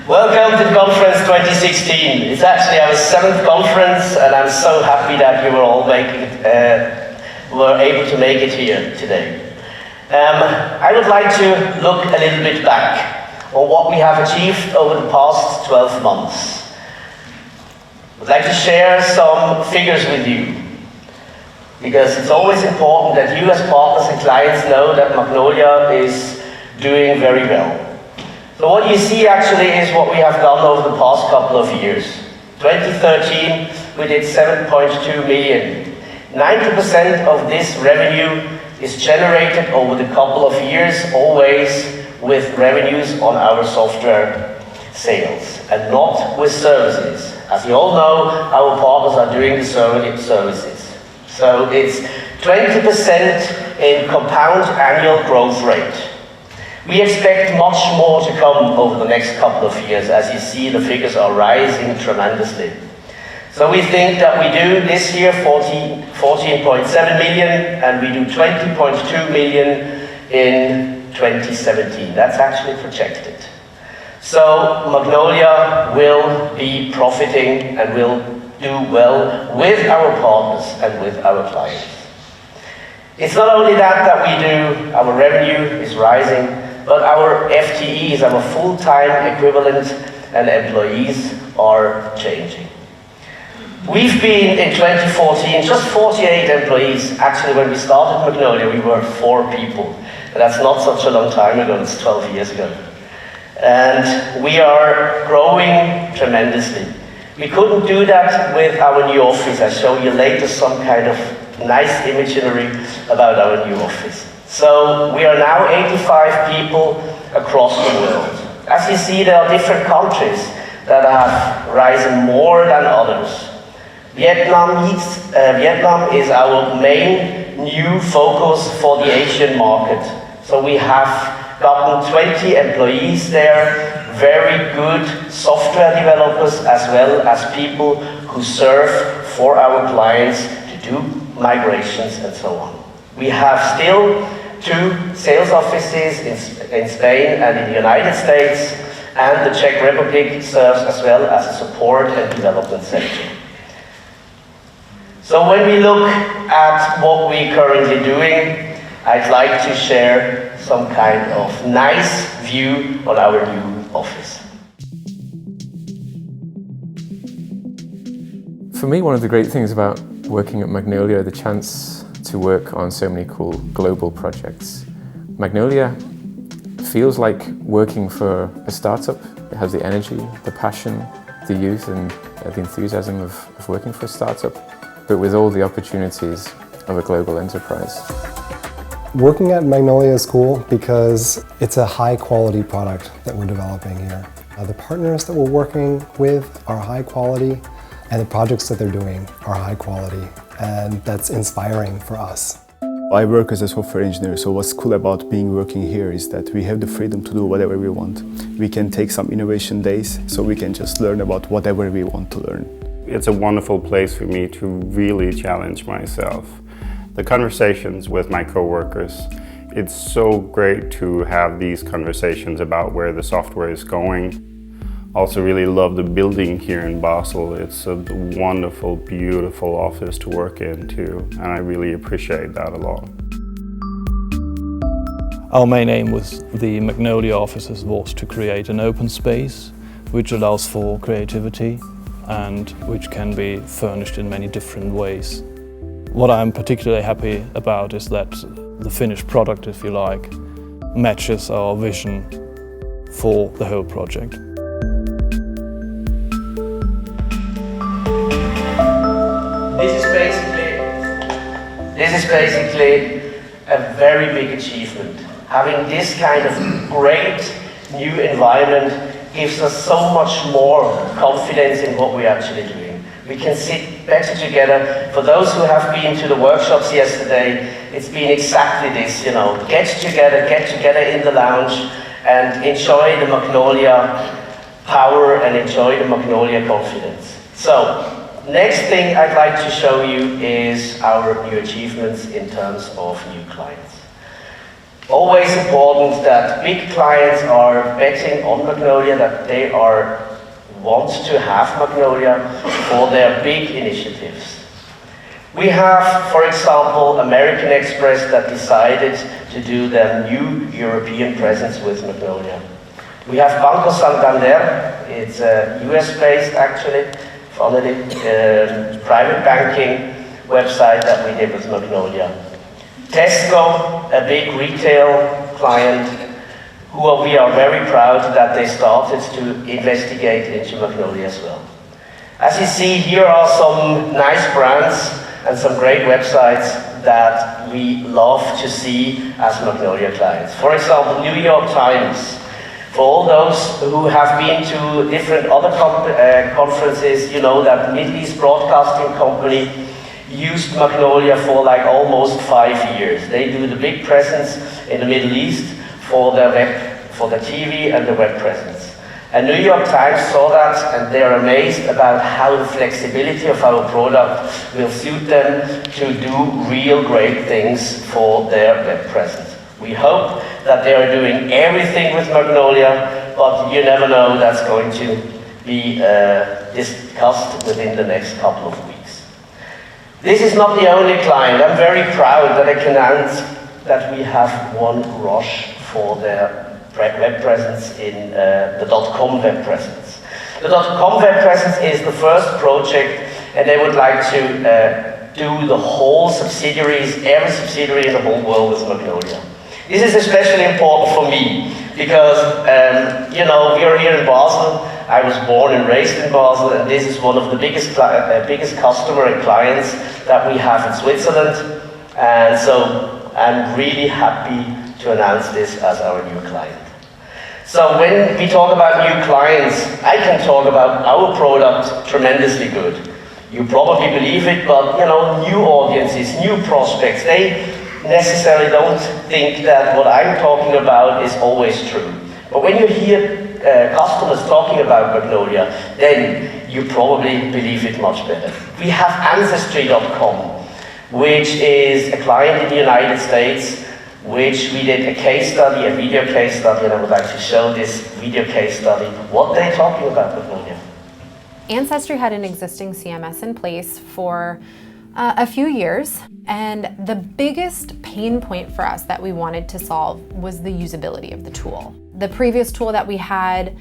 Welcome to the conference 2016. It's actually our 7th conference, and I'm so happy that you were all were able to make it here today. I would like to look a little bit back on what we have achieved over the past 12 months. I'd like to share some figures with you, because it's always important that you as partners and clients know that Magnolia is doing very well. So what you see actually is what we have done over the past couple of years. 2013, we did 7.2 million. 90% of this revenue is generated over the couple of years, always with revenues on our software sales and not with services. As you all know, our partners are doing the services. So it's 20% in compound annual growth rate. We expect much more to come over the next couple of years. As you see, the figures are rising tremendously. So we think that we do this year 14.7 million, and we do 20.2 million in 2017. That's actually projected. So Magnolia will be profiting and will do well with our partners and with our clients. It's not only that we do, our revenue is rising, but our FTEs, our full-time equivalent and employees are changing. We've been, in 2014, just 48 employees. Actually, when we started Magnolia, we were 4 people. And that's not such a long time ago, it's 12 years ago. And we are growing tremendously. We couldn't do that with our new office. I'll show you later some kind of nice imagery about our new office. So we are now 85 people across the world. As you see, there are different countries that have risen more than others. Vietnam is our main new focus for the Asian market. So we have gotten 20 employees there, very good software developers as well as people who serve for our clients to do migrations and so on. We have still 2 sales offices in Spain and in the United States, and the Czech Republic serves as well as a support and development center. So when we look at what we're currently doing, I'd like to share some kind of nice view on our new office. For me, one of the great things about working at Magnolia, the chance to work on so many cool global projects. Magnolia feels like working for a startup. It has the energy, the passion, the youth and the enthusiasm of working for a startup, but with all the opportunities of a global enterprise. Working at Magnolia is cool because it's a high quality product that we're developing here. The partners that we're working with are high quality, and the projects that they're doing are high quality, and that's inspiring for us. I work as a software engineer, so what's cool about working here is that we have the freedom to do whatever we want. We can take some innovation days, so we can just learn about whatever we want to learn. It's a wonderful place for me to really challenge myself. The conversations with my coworkers, it's so great to have these conversations about where the software is going. Also really love the building here in Basel. It's a wonderful, beautiful office to work in too, and I really appreciate that a lot. Our main aim with the Magnolia offices was to create an open space which allows for creativity and which can be furnished in many different ways. What I'm particularly happy about is that the finished product, if you like, matches our vision for the whole project. This is basically a very big achievement. Having this kind of great new environment gives us so much more confidence in what we're actually doing. We can sit better together. For those who have been to the workshops yesterday, it's been exactly this, get together in the lounge and enjoy the Magnolia power and enjoy the Magnolia confidence. So, next thing I'd like to show you is our new achievements in terms of new clients. Always important that big clients are betting on Magnolia, that they want to have Magnolia for their big initiatives. We have, for example, American Express that decided to do their new European presence with Magnolia. We have Banco Santander, it's US-based actually, founded private banking website that we did with Magnolia. Tesco, a big retail client, we are very proud that they started to investigate into Magnolia as well. As you see, here are some nice brands and some great websites that we love to see as Magnolia clients. For example, New York Times. For all those who have been to different other conferences, you know that Middle East Broadcasting Company used Magnolia for like almost 5 years. They do the big presence in the Middle East for the web, for the TV and the web presence. And New York Times saw that and they're amazed about how the flexibility of our product will suit them to do real great things for their web presence. We hope that they are doing everything with Magnolia, but you never know, that's going to be discussed within the next couple of weeks. This is not the only client. I'm very proud that I can announce that we have won Roche for their web presence in the .com web presence. The .com web presence is the first project, and they would like to do the whole subsidiaries, every subsidiary in the whole world with Magnolia. This is especially important for me because, you know, we are here in Basel. I was born and raised in Basel, and this is one of the biggest customer and clients that we have in Switzerland. And so I'm really happy to announce this as our new client. So when we talk about new clients, I can talk about our product tremendously good. You probably believe it, but you know, new audiences, new prospects, they necessarily don't think that what I'm talking about is always true. But when you hear customers talking about Magnolia, then you probably believe it much better. We have Ancestry.com, which is a client in the United States, which we did a case study, a video case study, and I would like to show this video case study, what they're talking about Magnolia. Ancestry had an existing CMS in place for a few years, and the biggest pain point for us that we wanted to solve was the usability of the tool. The previous tool that we had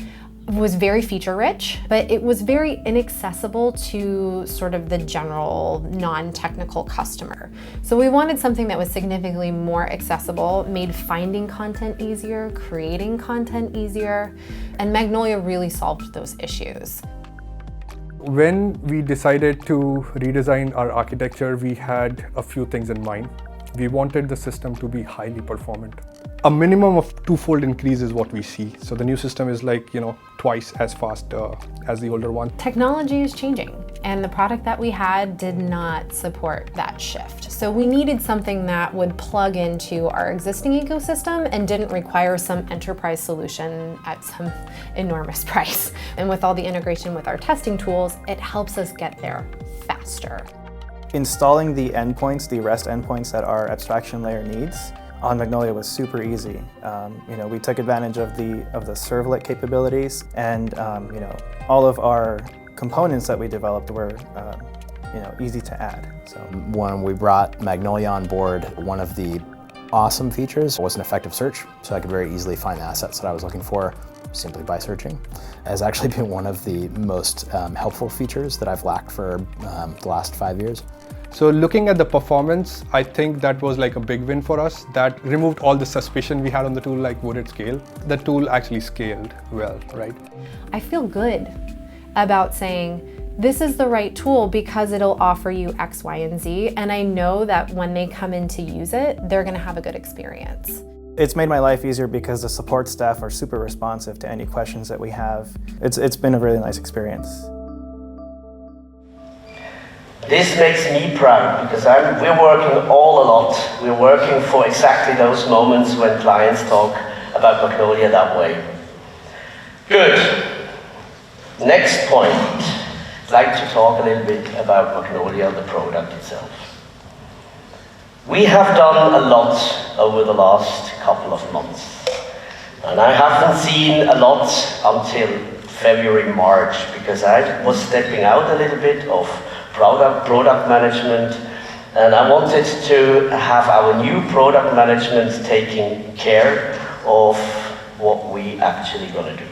was very feature-rich, but it was very inaccessible to sort of the general non-technical customer. So we wanted something that was significantly more accessible, made finding content easier, creating content easier, and Magnolia really solved those issues. When we decided to redesign our architecture, we had a few things in mind. We wanted the system to be highly performant. A minimum of 2-fold increase is what we see. So the new system is like, you know, twice as fast as the older one. Technology is changing, and the product that we had did not support that shift. So we needed something that would plug into our existing ecosystem and didn't require some enterprise solution at some enormous price. And with all the integration with our testing tools, it helps us get there faster. Installing the endpoints, the REST endpoints that our abstraction layer needs on Magnolia was super easy. We took advantage of the servlet capabilities, and all of our components that we developed were easy to add. So when we brought Magnolia on board, one of the awesome features was an effective search, so I could very easily find the assets that I was looking for simply by searching. It has actually been one of the most helpful features that I've lacked for the last 5 years. So looking at the performance, I think that was like a big win for us. That removed all the suspicion we had on the tool, like would it scale? The tool actually scaled well, right? I feel good about saying this is the right tool because it'll offer you X, Y, and Z, and I know that when they come in to use it, they're gonna have a good experience. It's made my life easier because the support staff are super responsive to any questions that we have. It's been a really nice experience. This makes me proud because we're working all a lot. We're working for exactly those moments when clients talk about Magnolia that way. Good. Next point. I'd like to talk a little bit about Magnolia, the product itself. We have done a lot over the last couple of months. And I haven't seen a lot until February, March, because I was stepping out a little bit of product management, and I wanted to have our new product management taking care of what we actually gonna do.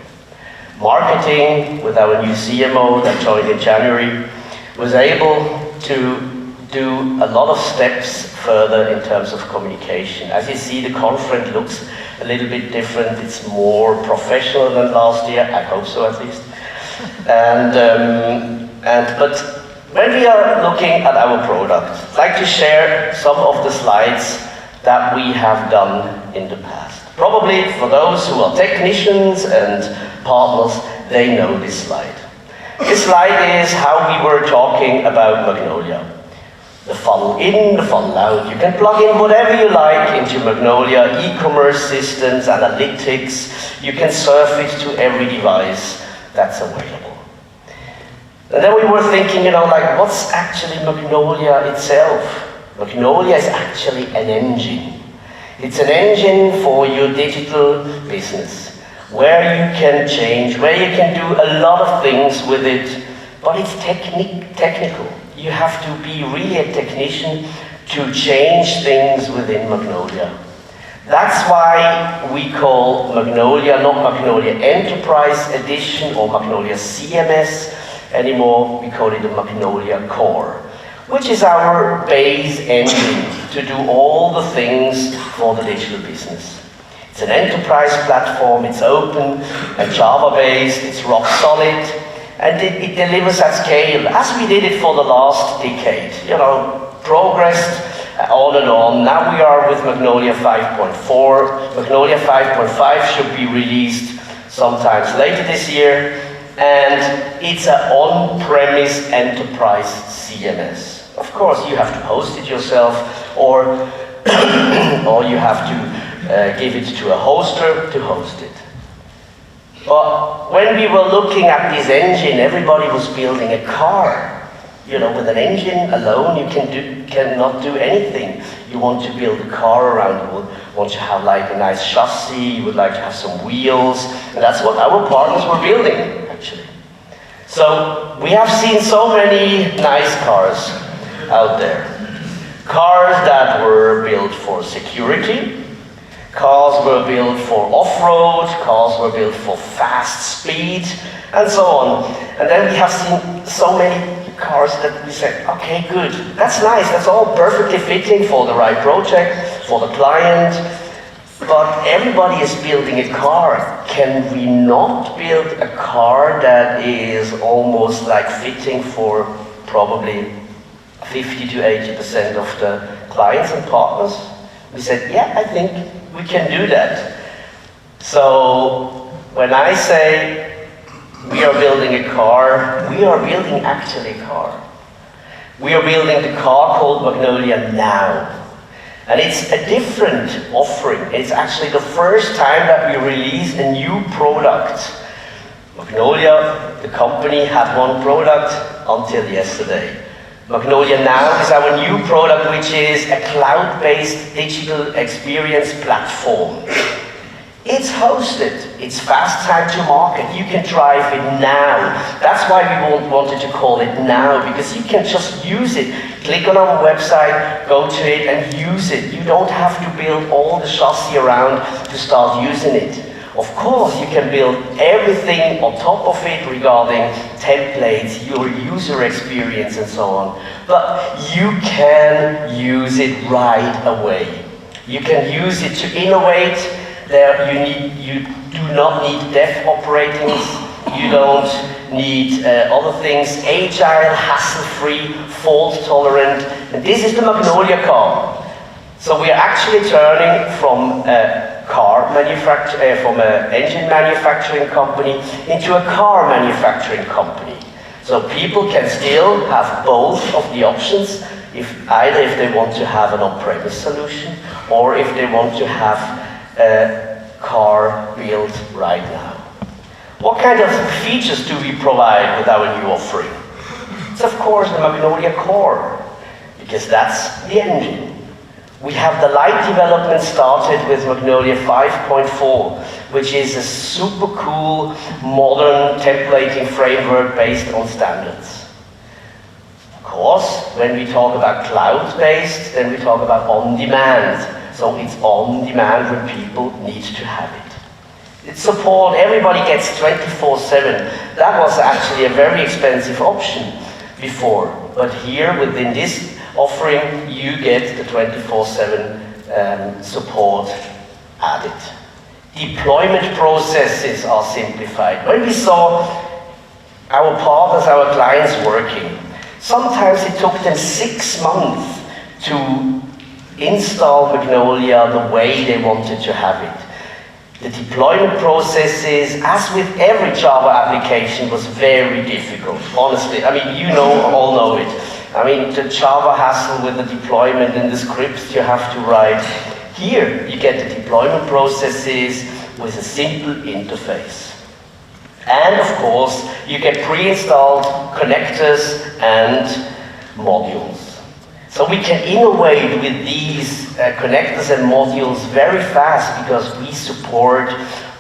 Marketing, with our new CMO that joined in January, was able to do a lot of steps further in terms of communication. As you see, the conference looks a little bit different. It's more professional than last year. I hope so, at least. But when we are looking at our product, I'd like to share some of the slides that we have done in the past. Probably for those who are technicians and partners, they know this slide. This slide is how we were talking about Magnolia. The funnel in, the funnel out. You can plug in whatever you like into Magnolia, e-commerce systems, analytics. You can surf it to every device that's available. And then we were thinking, like, what's actually Magnolia itself? Magnolia is actually an engine. It's an engine for your digital business, where you can change, where you can do a lot of things with it, but it's technical. You have to be really a technician to change things within Magnolia. That's why we call Magnolia not Magnolia Enterprise Edition or Magnolia CMS anymore. We call it the Magnolia Core, which is our base engine to do all the things for the digital business. It's an enterprise platform, it's open and Java-based, it's rock solid, and it delivers at scale, as we did it for the last decade. Progressed on and on. Now we are with Magnolia 5.4. Magnolia 5.5 should be released sometimes later this year, and it's an on-premise enterprise CMS. Of course, you have to host it yourself, or you have to give it to a hoster to host it. But when we were looking at this engine, everybody was building a car. With an engine alone, you cannot do anything. You want to build a car around, you want to have like a nice chassis, you would like to have some wheels, and that's what our partners were building, actually. So we have seen so many nice cars out there. Cars that were built for security, cars were built for off-road, cars were built for fast speed, and so on. And then we have seen so many cars that we said, okay, good, that's nice, that's all perfectly fitting for the right project, for the client, but everybody is building a car. Can we not build a car that is almost like fitting for probably 50 to 80% of the clients and partners? We said, yeah, I think we can do that. So when I say we are building a car, we are building actually a car. We are building the car called Magnolia Now. And it's a different offering. It's actually the first time that we release a new product. Magnolia, the company, had one product until yesterday. Magnolia Now is our new product, which is a cloud-based digital experience platform. It's hosted, it's fast time to market, you can drive it now. That's why we wanted to call it Now, because you can just use it. Click on our website, go to it and use it. You don't have to build all the chassis around to start using it. Of course, you can build everything on top of it regarding templates, your user experience and so on. But you can use it right away. You can use it to innovate. You do not need dev operatings. You don't need other things. Agile, hassle-free, fault-tolerant. And this is the Magnolia car. So we are actually turning from from an engine manufacturing company into a car manufacturing company. So people can still have both of the options, either if they want to have an on-premise solution or if they want to have a car built right now. What kind of features do we provide with our new offering? It's of course the Magnolia Core, because that's the engine. We have the light development started with Magnolia 5.4, which is a super cool, modern templating framework based on standards. Of course, when we talk about cloud-based, then we talk about on-demand. So it's on-demand when people need to have it. It's support, everybody gets 24/7. That was actually a very expensive option before, but here within this offering, you get the 24/7 support added. Deployment processes are simplified. When we saw our partners, our clients working, sometimes it took them 6 months to install Magnolia the way they wanted to have it. The deployment processes, as with every Java application, was very difficult, honestly. I mean, you all know it. I mean, the Java hassle with the deployment and the scripts you have to write. Here, you get the deployment processes with a simple interface. And of course, you get pre-installed connectors and modules. So we can innovate with these connectors and modules very fast because we support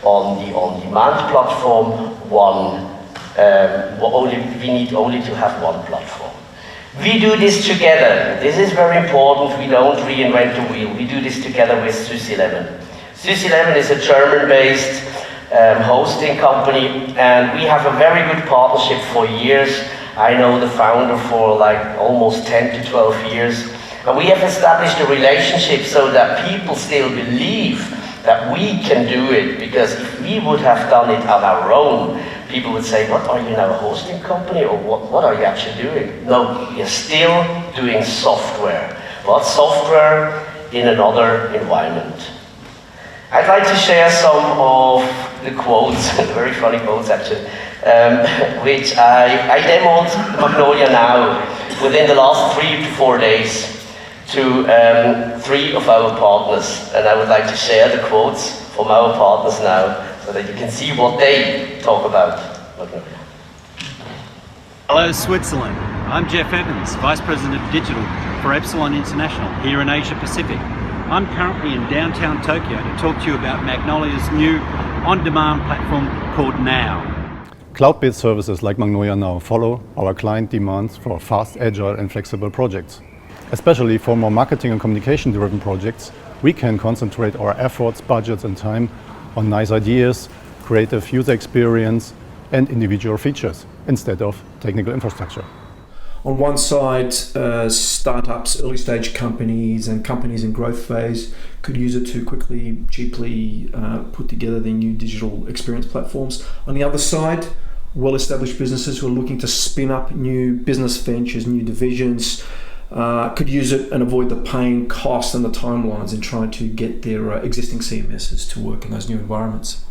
on the on-demand platform we need only to have one platform. We do this together. This is very important. We don't reinvent the wheel. We do this together with SUS11. SUS11 is a German-based hosting company, and we have a very good partnership for years. I know the founder for like almost 10 to 12 years. And we have established a relationship so that people still believe that we can do it, because if we would have done it on our own, people would say, what, are you now a hosting company, or what are you actually doing? No, you're still doing software, but software in another environment. I'd like to share some of the quotes, very funny quotes actually, which I demoed Magnolia Now within the last 3 to 4 days to 3 of our partners. And I would like to share the quotes from our partners now so that you can see what they talk about Magnolia. Hello Switzerland, I'm Jeff Evans, Vice President of Digital for Epsilon International here in Asia Pacific. I'm currently in downtown Tokyo to talk to you about Magnolia's new on-demand platform called Now. Cloud-based services like Magnolia Now follow our client demands for fast, agile and flexible projects. Especially for more marketing and communication-driven projects, we can concentrate our efforts, budgets and time on nice ideas, creative user experience and individual features instead of technical infrastructure. On one side, startups, early stage companies and companies in growth phase could use it to quickly, cheaply put together their new digital experience platforms. On the other side, well-established businesses who are looking to spin up new business ventures, new divisions, could use it and avoid the pain, cost and the timelines in trying to get their existing CMSs to work in those new environments.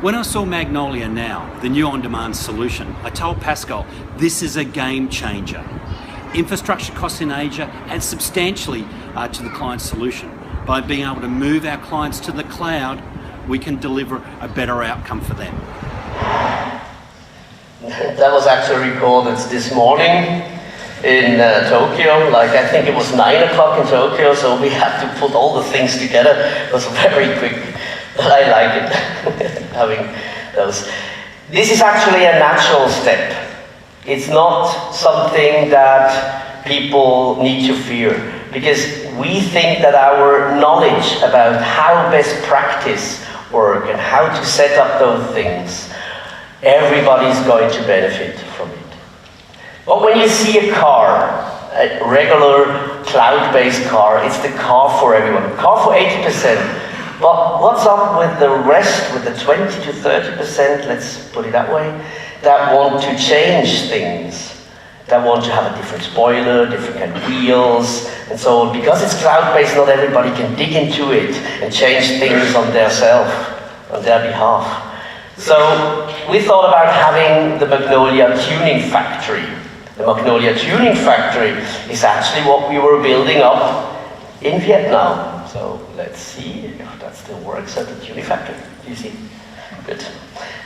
When I saw Magnolia Now, the new on-demand solution, I told Pascal, this is a game changer. Infrastructure costs in Asia add substantially to the client's solution. By being able to move our clients to the cloud, we can deliver a better outcome for them. That was actually recorded this morning in Tokyo. Like, I think it was 9 o'clock in Tokyo, so we had to put all the things together. It was very quick. I like it, having those. This is actually a natural step. It's not something that people need to fear, because we think that our knowledge about how best practice work and how to set up those things, everybody's going to benefit from it. But when you see a car, a regular cloud-based car, it's the car for everyone, car for 80%. But what's up with the rest, with the 20 to 30%, let's put it that way, that want to change things, that want to have a different spoiler, different kind of wheels, and so on. Because it's cloud-based, not everybody can dig into it and change things on their behalf. So we thought about having the Magnolia Tuning Factory. The Magnolia Tuning Factory is actually what we were building up in Vietnam. So let's see if that still works at the Tuning Factory. Do you see? Good.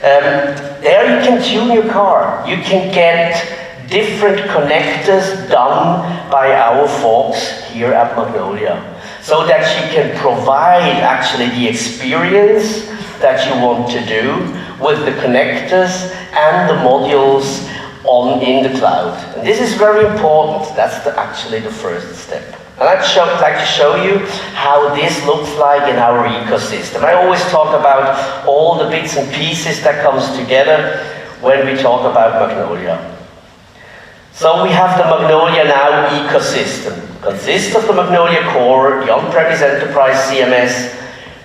There you can tune your car. You can get different connectors done by our folks here at Magnolia, so that you can provide actually the experience that you want to do with the connectors and the modules in the cloud. And this is very important. That's actually the first step. And I'd like to show you how this looks like in our ecosystem. I always talk about all the bits and pieces that comes together when we talk about Magnolia. So we have the Magnolia Now ecosystem. It consists of the Magnolia Core, the on-premise enterprise CMS,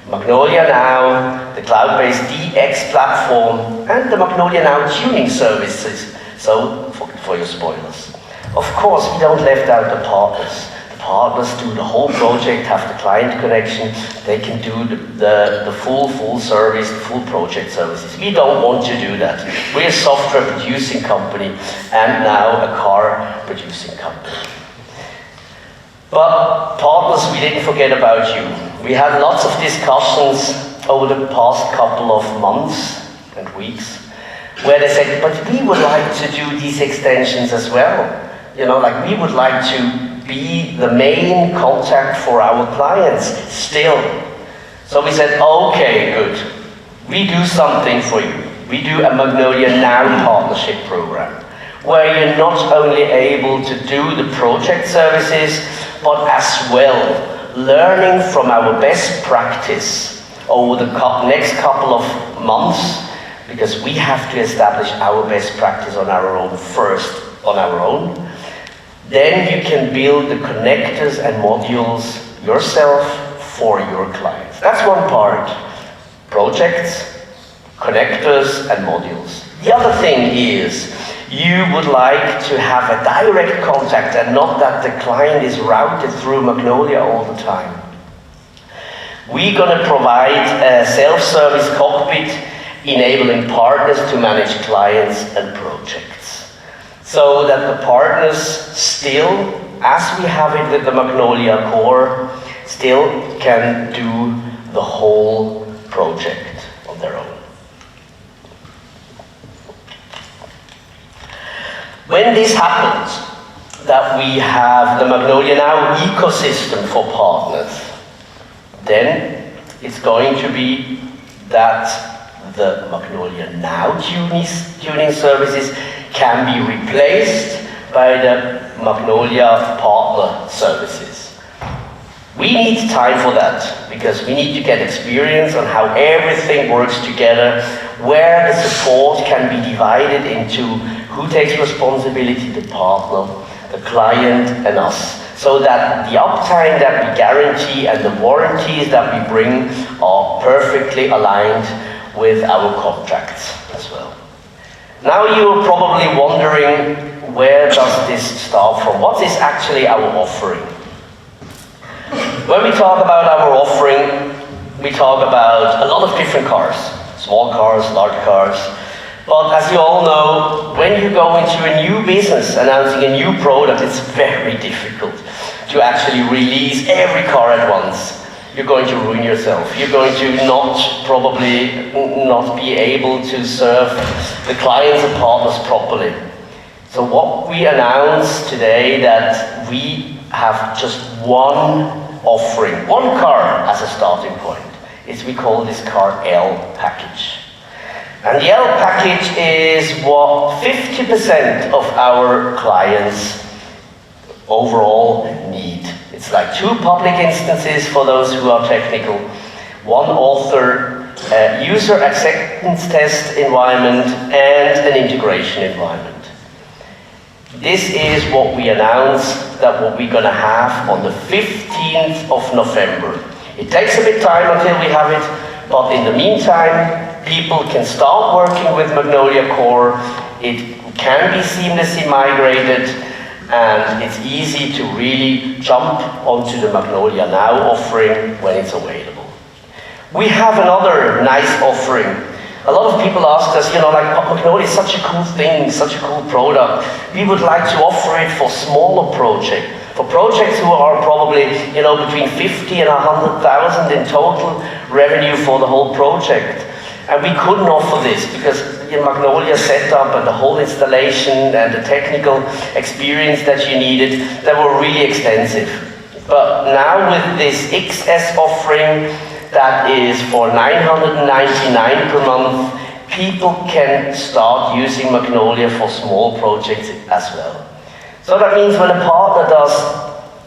Magnolia Now, the cloud-based DX platform, and the Magnolia Now tuning services. So, for your spoilers. Of course, we don't left out the partners. The partners do the whole project, have the client connection, they can do the full service, the full project services. We don't want to do that. We're a software producing company and now a car producing company. But partners, we didn't forget about you. We had lots of discussions over the past couple of months and weeks where they said, but we would like to do these extensions as well. You know, like we would like to be the main contact for our clients still. So we said, okay, good. We do something for you. We do a Magnolia Now partnership program, where you're not only able to do the project services, but as well, learning from our best practice over the next couple of months, because we have to establish our best practice on our own first, on our own. Then you can build the connectors and modules yourself for your clients. That's one part. Projects, connectors, and modules. The other thing is, you would like to have a direct contact and not that the client is routed through Magnolia all the time. We're going to provide a self-service cockpit enabling partners to manage clients and projects. So that the partners still, as we have it with the Magnolia Core, still can do the whole project on their own. When this happens, that we have the Magnolia Now ecosystem for partners, then it's going to be that the Magnolia Now tuning services can be replaced by the Magnolia partner services. We need time for that, because we need to get experience on how everything works together, where the support can be divided into who takes responsibility, the partner, the client, and us, so that the uptime that we guarantee and the warranties that we bring are perfectly aligned with our contracts as well. Now you're probably wondering, where does this start from? What is actually our offering? When we talk about our offering, we talk about a lot of different cars. Small cars, large cars. But as you all know, when you go into a new business announcing a new product, it's very difficult to actually release every car at once. You're going to ruin yourself. You're going to probably not be able to serve the clients and partners properly. So what we announced today, that we have just one offering, one car as a starting point, is we call this car L package. And the L package is what 50% of our clients overall need. It's like 2 public instances for those who are technical, 1 author, user acceptance test environment, and an integration environment. This is what we announced, that what we're going to have on the 15th of November. It takes a bit time until we have it, but in the meantime, people can start working with Magnolia Core. It can be seamlessly migrated, and it's easy to really jump onto the Magnolia Now offering when it's available. We have another nice offering. A lot of people ask us, like, Magnolia is such a cool thing, such a cool product. We would like to offer it for smaller projects. For projects who are probably, between 50 and 100,000 in total revenue for the whole project. And we couldn't offer this because Magnolia setup and the whole installation and the technical experience that you needed, that were really extensive. But now with this XS offering that is for $999 per month, people can start using Magnolia for small projects as well. So that means when a partner does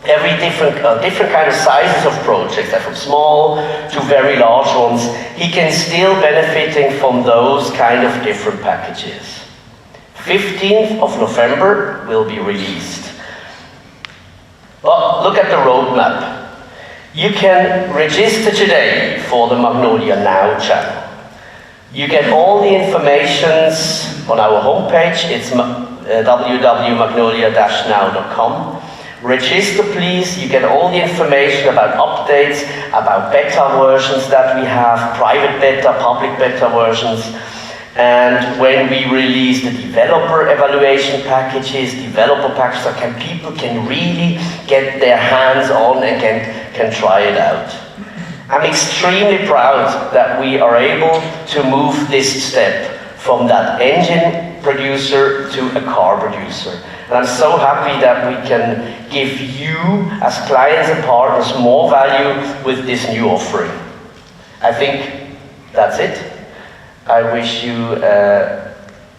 every different kind of sizes of projects, from small to very large ones, he can still benefiting from those kind of different packages. 15th of November will be released. But look at the roadmap. You can register today for the Magnolia Now channel. You get all the informations on our homepage. It's www.magnolia-now.com. Register please, you get all the information about updates, about beta versions that we have, private beta, public beta versions. And when we release the developer evaluation packages, so people can really get their hands on and can try it out. I'm extremely proud that we are able to move this step from that engine producer to a car producer. And I'm so happy that we can give you, as clients and partners, more value with this new offering. I think that's it. I wish you a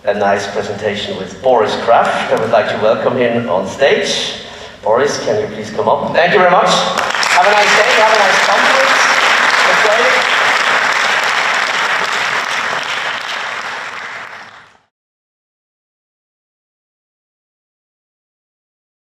nice presentation with Boris Kraft. I would like to welcome him on stage. Boris, can you please come up? Thank you very much. Have a nice day. Have a nice